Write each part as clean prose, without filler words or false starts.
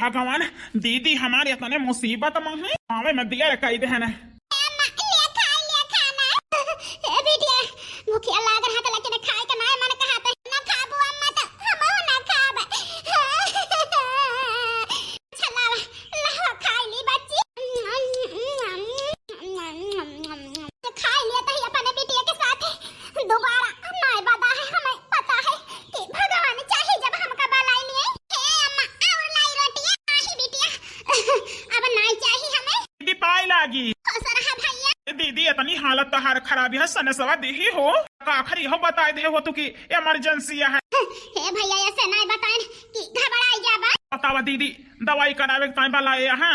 भगवान दीदी हमारे इतने मुसीबत में है हमें मैं दिया रखा दे ना दीदी इतनी हालत तहार खराब है सने सवा देही हो आखिरी हो बता दे हो तू की इमरजेंसी है हे भैया ऐसे नहीं बताएं कि घबराई जाबा बतावा दीदी दवाई करावे ताई वाला हां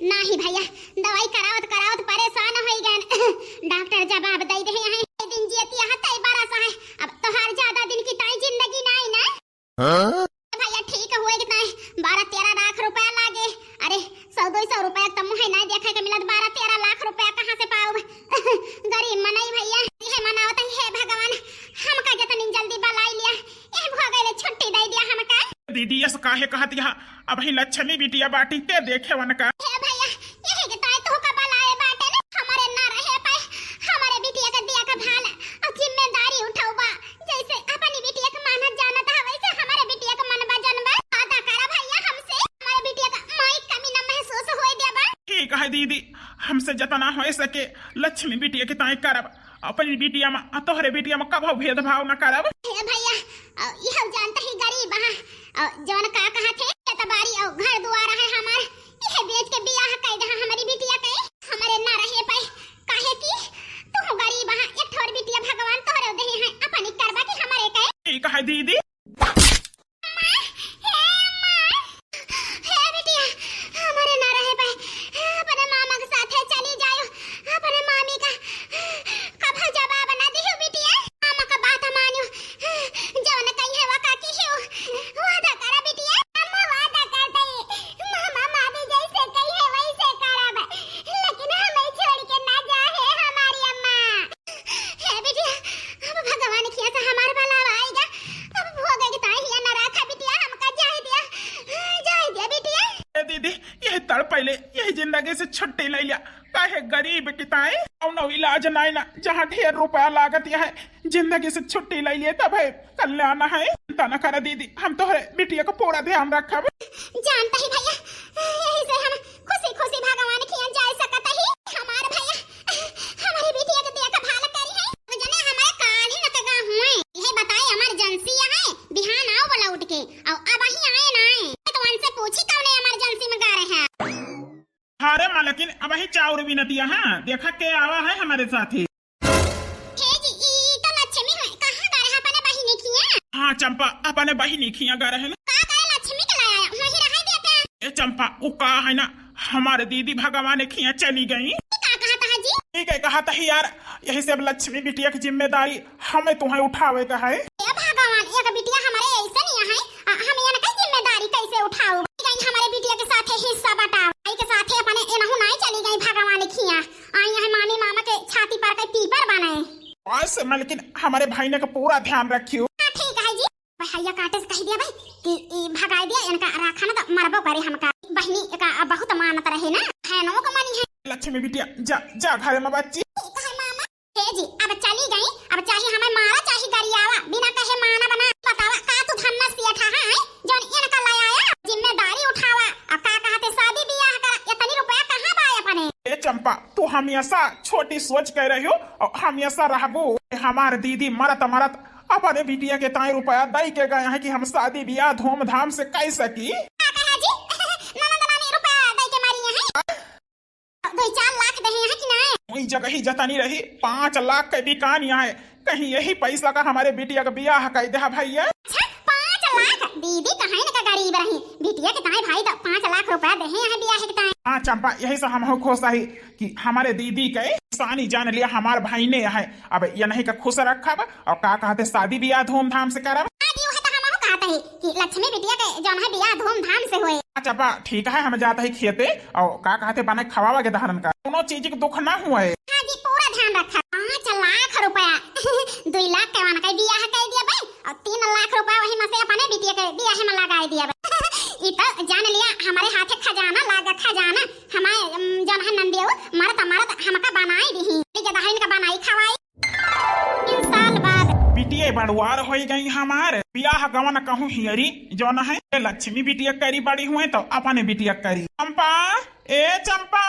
नहीं भैया दवाई करावत परेशान होई गए डॉक्टर जवाब दे दे हैं दिन जीती है तई बारा सा है अब तोहार ज्यादा दिन की ताई जिंदगी नहीं ना हां भैया ठीक होए कि नहीं 12-13 लाख रुपया लागे अरे 100-200 रुपया तम है नहीं देखे के मिलत 12-13 लाख रुपया कहां से पाऊ गरीब मनई भैया ये मनावत है भगवान हमका जतनी जल्दी बलाई लिया ए भ गइले छुट्टी दे दिया हमका दीदी ऐसा काहे कहती है अब ही लक्ष्मी बिटिया बाटी ते देखे वन का हे भैया ये के ताई तो का बलाए बाटे ने हमारे ना रहे पाए हमारे बिटिया का दिया का भाल और जिम्मेदारी उठाऊबा जैसे अपनी बिटिया का मानत जानत है वैसे हमारे बिटिया का मनबा जनबा वादा करा भैया हमसे हमारे बिटिया का माई कमी न महसूस होई देबा ठीक है दीदी हमसे जितना हो सके लक्ष्मी बिटिया के ताई करब अपनी बिटिया में तोहरे बिटिया में कभो भेदभाव न करब हे भैया यह जानता ही गरीब हां जौन का कहा थे तबारी और घर दुआर है हमार यह बेच के बियाह कर दे हमारी बिटिया के हमारे ना रहे पाए काहे की तू गरीब हां एक ठोर बिटिया भगवान तोहरे दे है अपनी करबा के हमारे के ठीक है दीदी पहले यही जिंदगी से छुट्टी ले लिया काहे गरीब किताए कौनो इलाज नहीं ना जहाँ ढेर रुपया लागत है जिंदगी से छुट्टी ले लिए तब है कल्याण है तना कर दीदी हम तोहरे बिटिया को पूरा ध्यान रखब जानता ही भैया यही से हम खुशी खुशी भगवान की जाय सकत ही हमार भैया हमारी बिटिया के दिया का भाल करी है जने हमारे काल ही न कगा हुए यही बताए इमरजेंसी है बिहान आओ बोला उठ के और अब ही आए ना तो उनसे पूछी कौन इमरजेंसी में गा रहे हैं अरे मां लेकिन अब ही चाउर भी न दिया है देखा के आवा है हमारे साथ ही तो लक्ष्मी है कहां गा रहा अपने बहिनी किया हां चंपा अपने बहिनी किया गा रहे का लक्ष्मी के लाया वही रहा देते हैं ए चंपा वो का है ना हमारे दीदी भगवान खिया चली गई का कहा था जी ठीक है कहा था यार यही से अब लक्ष्मी बिटिया की जिम्मेदारी हमें तुम्हें उठावे का है भगवान एक बिटिया हमारे ऐसे नहीं है हम ये ना जिम्मेदारी कैसे उठाओ हमारे बिटिया के साथ हिस्सा बटाओ के साथ अपने एनहु नहीं चली गई भगवान खिया आई है मामी मामा के छाती पर के पीपर बनाए बस लेकिन हमारे भाई ने का पूरा ध्यान रखियो ठीक है जी भैया काटे से कह दिया भाई कि भगा दिया इनका राखा ना तो मरबो करे हमका बहनी का बहुत मानत रहे ना है नो को मानी है लक्ष्मी बिटिया जा जा घर में बच्ची मामा हे जी अब चली गई अब चाहे हमें मारा चाहे गरियावा बिना कहे माना बना बतावा का तू धन्ना सिया था है जोन इनका ले आया जिम्मेदारी उठावा अब का कहते शादी बियाह कर इतनी रुपया कहां पाए अपने ए चंपा तू हमेशा छोटी सोच कह रही हो और हमेशा रहबो हमारे दीदी मरत अपने बिटिया के ताई रुपया दई के गए हैं कि हम शादी बियाह धूमधाम से कर सकी वही जगह ही जता नहीं रही 5 लाख के दुकान यहाँ है कहीं यही पैसा का हमारे बिटिया का बियाह कर दे भैया 5 लाख दीदी कहाँ न का गरीब रही बिटिया के ताई भाई तो 5 लाख रुपया दे हैं बियाह के ताई हाँ चंपा यही से हम खुश है कि हमारे दीदी के सानी जान लिया हमारे भाई ने है अब ये नहीं का खुश रखब और का कहते शादी बियाह धूमधाम से करब कि लक्ष्मी बिटिया के जौन है बियाह धूमधाम से हुए चंपा ठीक है हम जाते ही खेते और का कहते बने खवावा के दहरन का दोनों चीज के दुख ना हुआ है हाँ जी पूरा ध्यान रखा 5 लाख रुपया 2 लाख के वाना का बियाह कर दिया भाई और 3 लाख रुपया वही में से अपने बिटिया के बियाह में लगा दिया ई तो जान लिया हमारे हाथे खजाना लागा खजाना हमारे जन है नंदेव मरत मरत हमका बनाई दी के दहाइन का बनाई खवाई 3 साल बाद बिटिया बड़वार हो गई हमार बियाह गवन कहूँ हियरी जौन है लक्ष्मी बिटिया करी बड़ी हुए तो अपने बिटिया करी। चंपा ए चंपा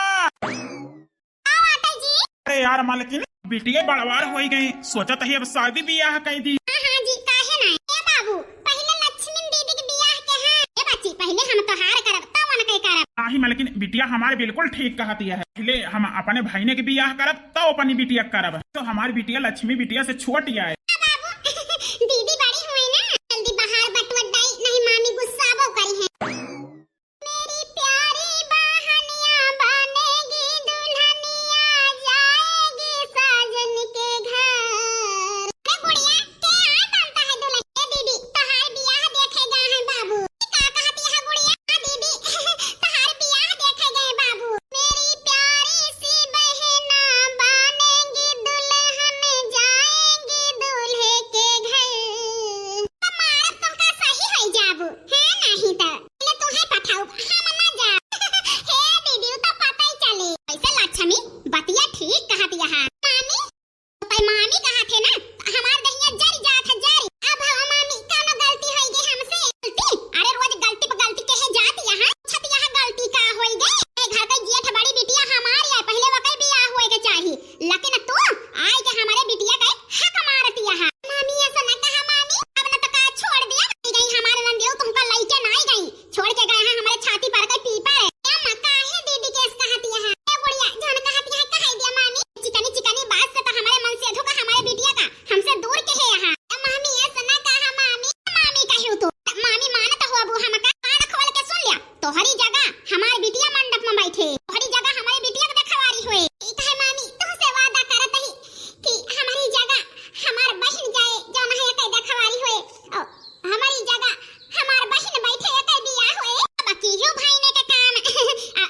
अरे यार मालकिन बिटिया बड़वार हो गई सोचत है अब शादी बियाह कह दी। हां जी काहे ना ए बाबू पहले लक्ष्मी दीदी के बियाह के हां ए बच्ची पहले हम तो हार करब तब वन कई करब। नहीं मालकिन बिटिया हमारे बिल्कुल ठीक कहती है पहले हम अपने भाई ने के बियाह करब तो अपनी बिटिया करब तो हमारी बिटिया लक्ष्मी बिटिया से छोटी है। दीदी बड़ी हुई ना जल्दी बाहर बटवटाई नहीं मामी गुस्साबो करी है। मेरी प्यारी बहनिया बनेगी दुल्हनिया जाएगी साजन के घर। अरे गुड़िया के आ बनता है दुल्हन के दीदी तोहार बियाह देखे गए हैं बाबू। का कहती है गुड़िया दीदी तोहार बियाह देखे गए बाबू। मेरी प्यारी सी बहना बनेगी दुल्हन जाएगी दूल्हे के घर। हमारा तुमका सही है जाबू है नहीं तो पहले तुम्हें पठाओ हम ना जा हे दीदी तो पता ही चले ऐसे लक्ष्मी बतिया ठीक कहती है मामी तो मामी कहा थे ना हमार दहिया जरी जात है जरी अब हम मामी कानो गलती होई गई हमसे गलती अरे रोज गलती पे गलती कहे जाती है छत यहां गलती का होई गई घर के जेठ बड़ी बिटिया हमारी है पहले वकई बियाह होए के चाहिए लेकिन तू आए के हमारे बिटिया का हक मारती है। मामी ऐसा ना कहा मामी अब ना तो का छोड़ दिया गई हमारे नंदियो तुमका लइके ना आई गई छोड़ के गए हैं हमारे छाती पर का पीपर है क्या मक्का है दीदी केस कहती है ए बुढ़िया जान कहती है कह दिया मामी चिकनी चिकनी बात से तो हमारे मन से धोखा हमारे बिटिया का हमसे दूर के है यहां मामी ऐसा ना कहा मामी मामी कहू तो मामी मानत हो अबू हमका कान खोल के सुन लिया तोहरी जगह हमारी बिटिया मंडप में बैठे तोहरी जगह हमारी बिटिया के देखवारी होए ई कहे मामी तुमसे वादा करत ही कि हमारी जगह हमार बहन जाए जौन है कई देखवारी होए और हमारी जगह हमार बहन बैठे कई बियाह होए बाकी जो भाई ने के काम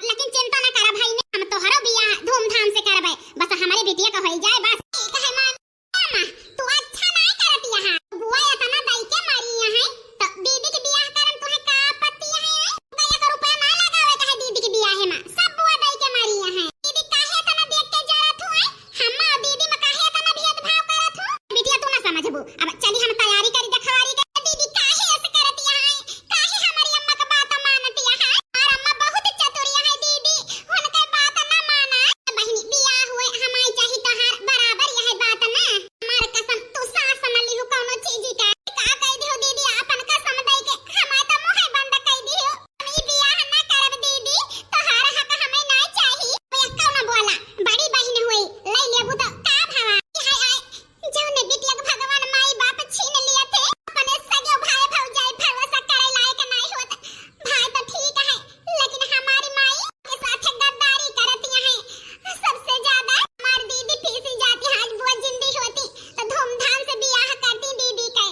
लेकिन चिंता ना करा भाई ने हम तोहरो बियाह धूमधाम से करबै बस हमारी बिटिया का होई जाए बस ई कहे मामी तू अच्छा नहीं करती है बुआ इतना दई के मारी है तो दीदी के बियाह करन तुहे का आपत्ति है दया का रुपया ना लगावे कहे दीदी के बियाह में सब बुआ दई के मारी है दीदी काहे तना देख के जरत हुए हम दीदी में काहे तना भेदभाव करत हूं बिटिया तू ना समझबू अब चली हम तैयारी करी देखवारी के दीदी काहे ऐसे करती है काहे हमारी अम्मा का बात मानती है और अम्मा बहुत चतुर है दीदी उनके बात ना माना बहनी बियाह हुए हमाई चाही तोहार बराबर यह बात ना हमार कसम तू सास समझ लिहु कोनो चीज का कह दियो दीदी अपन कसम दई के हमार त मुंह बंद कह दियो हम ई बियाह ना करब दीदी तोहार हक हमें ना चाही भैया कौन बोला बड़ी बहन हुई ले लेबू तो का भावा हाय आय जौने बिटिया के भगवान माई बाप छीन लिए थे अपने सगे भाई भौजाई भरोसा करे लायक नहीं होत भाई तो ठीक है लेकिन हमारी माई के साथ गद्दारी करती है सबसे ज्यादा हमारी दीदी फीसी जाती आज बुआ जिंदी होती तो धूमधाम से बियाह करती दीदी के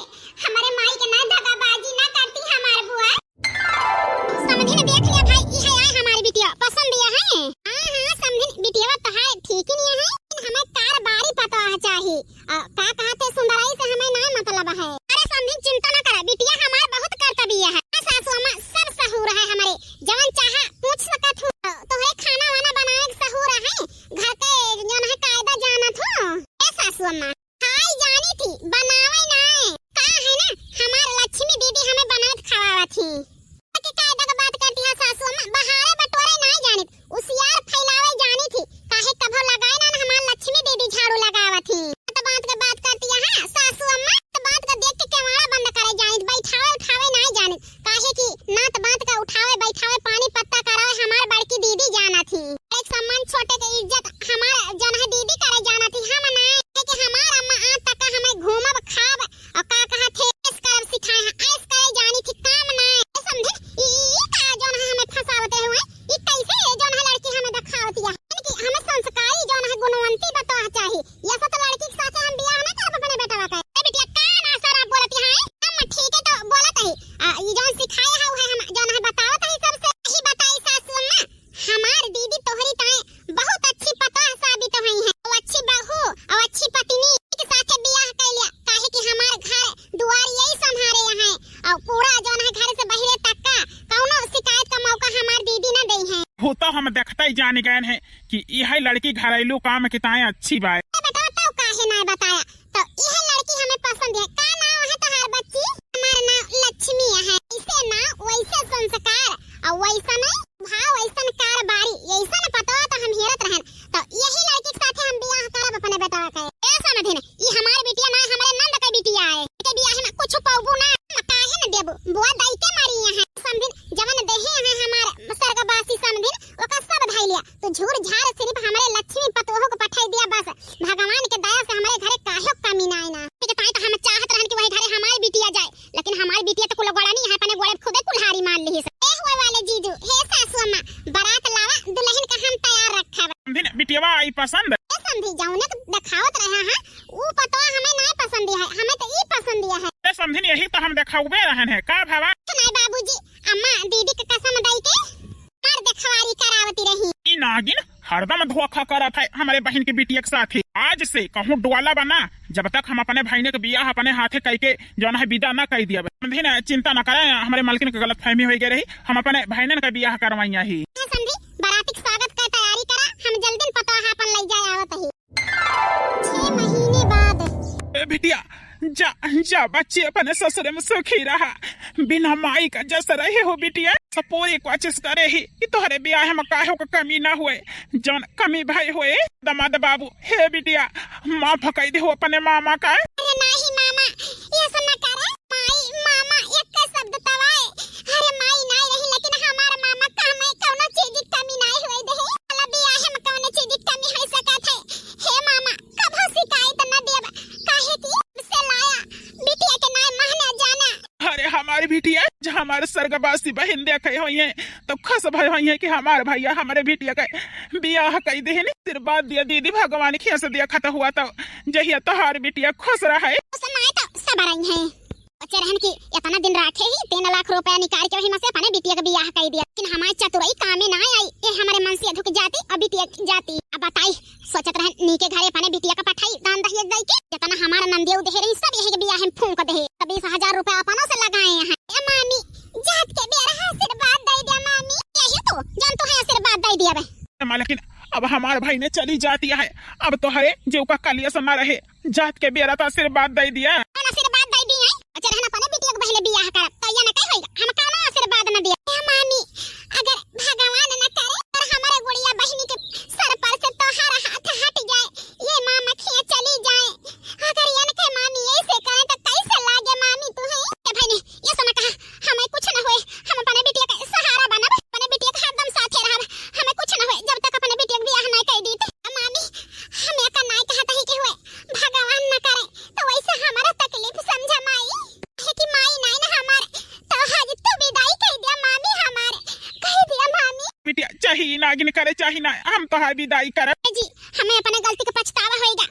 हमारे माई के ना धगाबाजी ना करती हमार बुआ समझी ने देख लिया भाई ई है आए हमारी बिटिया पसंद दिया है हां समझी बिटिया तो है ठीक ही नहीं है हमें कार बारी पता चाहिए का कहते सुंदराई से हमें ना मतलब है अरे समझी चिंता ना करा बिटिया हमार बहुत कर्तव्य है सासू अम्मा सब सहूर है हमारे जवन चाहा पूछ सकत हो तो है खाना वाना बनाए के सहूर है घर के जन है कायदा जानत हो ए सासू अम्मा हाय जानी थी बनावे ना का है ना हमार लक्ष्मी दीदी हमें बनावत खवावत थी के कायदा का बात करती है सासू अम्मा बहारे बटोरे नहीं जानित उसियार फैलावे जानी थी काहे कभो लगाए ना नहीं जान गए हैं कि यह लड़की घरेलू काम कितना अच्छी बात। बेटा तो काहे ना बताया, तो यह लड़की हमें पसंद है। का नाम है तुम्हार बच्ची? हमारा नाम लक्ष्मी है। इसे ना वैसे संस्कार और वैसा नहीं भाव, वैसा कारबारी, ऐसा न पता तो हम हेरत रहन। तो यही लड़की के साथ हम बियाह करब अपने बेटा के। ए समझे न, ई हमार बिटिया ना, हमारे नंद के बिटिया है। के बियाह में कुछ पाबू ना, काहे न देबू? बुआ दाई के मारी है समझिन, जवन देहे है हमार स्वर्गवासी समझिन, ओका सब धाई लिया। तो झूर झार सिर्फ हमारे लक्ष्मी पतोह को पठाई दिया बस। भगवान के दया से हमारे घरे काहे कमी ना आई ना। ठीक है, तो हम चाहत रहन कि वही घरे हमारी बिटिया जाए, लेकिन हमारी बिटिया तो कुल गोड़ा नहीं है, अपने गोड़े खुदे कुल्हाड़ी मान ली है। ए हुए वाले जीजू, हे सासू अम्मा, बारात लावा, दुल्हन का हम तैयार रखब। समझी बिटिया आई पसंद समझी जाऊने तो दिखावत रहा है, वो पतो हमें नहीं पसंद है, हमें तो ई पसंद है। समझी यही तो हम दिखावे रहन है का भावा। नहीं बाबूजी, अम्मा दीदी के कसम दई के मार दिखवारी करावती रही। ई नागिन हरदम धोखा करत है हमारे बहन की बिटिया के साथ। आज से कहूँ डोला बना, जब तक हम अपने भाई के बियाह अपने हाथे कह के जो है विदा न कह दिया। समझी ना, चिंता न करें, हमारे मालकिन की गलत फहमी हो गई रही, हम अपने भाई का बियाह करवाइया ही। समझी, बाराती स्वागत का तैयारी करा, हम जल्दी पतो अपन ले जाए आवत ही। 6 महीने बाद बिटिया जा जा, बच्चे अपने ससुर में सुखी रहा, बिना माई का जस रहे हो बिटिया। सपोरी कोशिश करे ही कि तोहरे ब्याह में काहे को कमी ना हुए, जौन कमी भाई हुए दमाद बाबू। हे बिटिया माफ कर दे हो अपने मामा का। अरे नहीं मामा, ये सब न करे। माई मामा एक शब्द तवाए। अरे माई नहीं रही, लेकिन हमारा मामा का में कोनो चीज की कमी नहीं हुई दे। वाला ब्याह में कोनो चीज की कमी है सकत है। हे मामा कभो शिकायत न देब, काहे की से लाया बिटिया के नाम महने जाना। अरे हमारी बिटिया जो हमारे स्वर्गवासी बहन देखे हुई है तो खुश भई हुई है कि हमारे भैया हमारे बिटिया का बियाह कई दे। आशीर्वाद दिया दीदी, भगवान की से देखा तो हुआ तो जहिया तोहार बिटिया खुश रहे। सुनाए तो सब रही है बच्चे रहन की इतना दिन रखे ही 3 लाख रुपया निकाल के वही में से अपने बिटिया का बियाह कर दिया। लेकिन हमारी चतुराई काम में ना आई, ये हमारे मन से धुक जाती और बिटिया जाती। अब बताई सोचत रहन नी के घरे अपने बिटिया का पठाई दान दहेज दई के, जितना हमारा नंदियो दे रही सब यही के बियाह में फूंक दे। 20,000 रुपया अपनों से लगाए हैं। ए मामी जात के बेरा आशीर्वाद दे दे मामी, यही तो जान तो है आशीर्वाद दे दिया बे। लेकिन अब हमारे भाई ने चली जाती है, अब तो हरे जो का कलिया से न रहे, जात के बेरा तो आशीर्वाद दे दिया। आशीर्वाद दे दी है, अच्छा रहना अपने बिटिया को पहले बियाह कर, तो ये न कह होई हम काना आशीर्वाद न दिया। ए मामी अगर भगवान न करे और हमारे गुड़िया बहनी के सर पर से तोहार हाथ हट जाए, ये मां मखियां चली जाए, अगर ये न कहे मामी ऐसे करे तो कैसे लागे मामी तुम्हें? के भाई ने ये सुना कहा हमें कुछ न होए, हम अपने बिटिया का सहारा बनब, अपने बिटिया के हरदम साथे रहब, हमें कुछ न होए जब तक अपने बिटिया के बियाह नहीं कर दी। मामी हमें का नहीं कहता ही कि हुए भगवान न करे तो वैसे हमारा तकलीफ समझ माई है कि माई नहीं ना हमारे तो आज तो विदाई कह दिया मामी, हमारे कह दिया मामी। बिटिया चाहिए नागिन करे चाहिए ना, हम तो है विदाई कर जी हमें अपने गलती का पछतावा होएगा।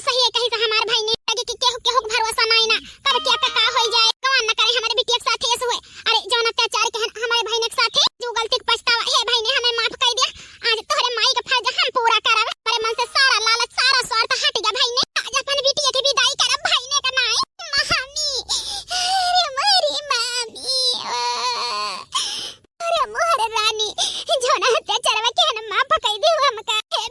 सही है कहीं से हमारे भाई ने लगे कि केहू भरोसा नहीं ना कब क्या का हो जाए, कौन न करे हमारे बिटिया के साथ ऐसे हुए। अरे जौन अत्याचार के हमारे भाई ने के साथ जो गलती का पछतावा है भाई ने हमें माफ कर दिया। आज तोहरे माई का फर्ज हम पूरा करब, हमारे मन से सारा लालच सारा स्वार्थ हट गया भाई ने। आज अपन बिटिया की विदाई करब भाई ने का नहीं मामी। अरे मेरी मामी अरे मोहर रानी जोना अत्याचार के हम माफ कर दी हमका। हे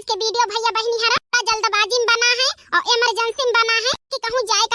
के वीडियो भैया बहनी हरा जल्दबाजी में बना है और इमरजेंसी में बना है कि कहूँ जाए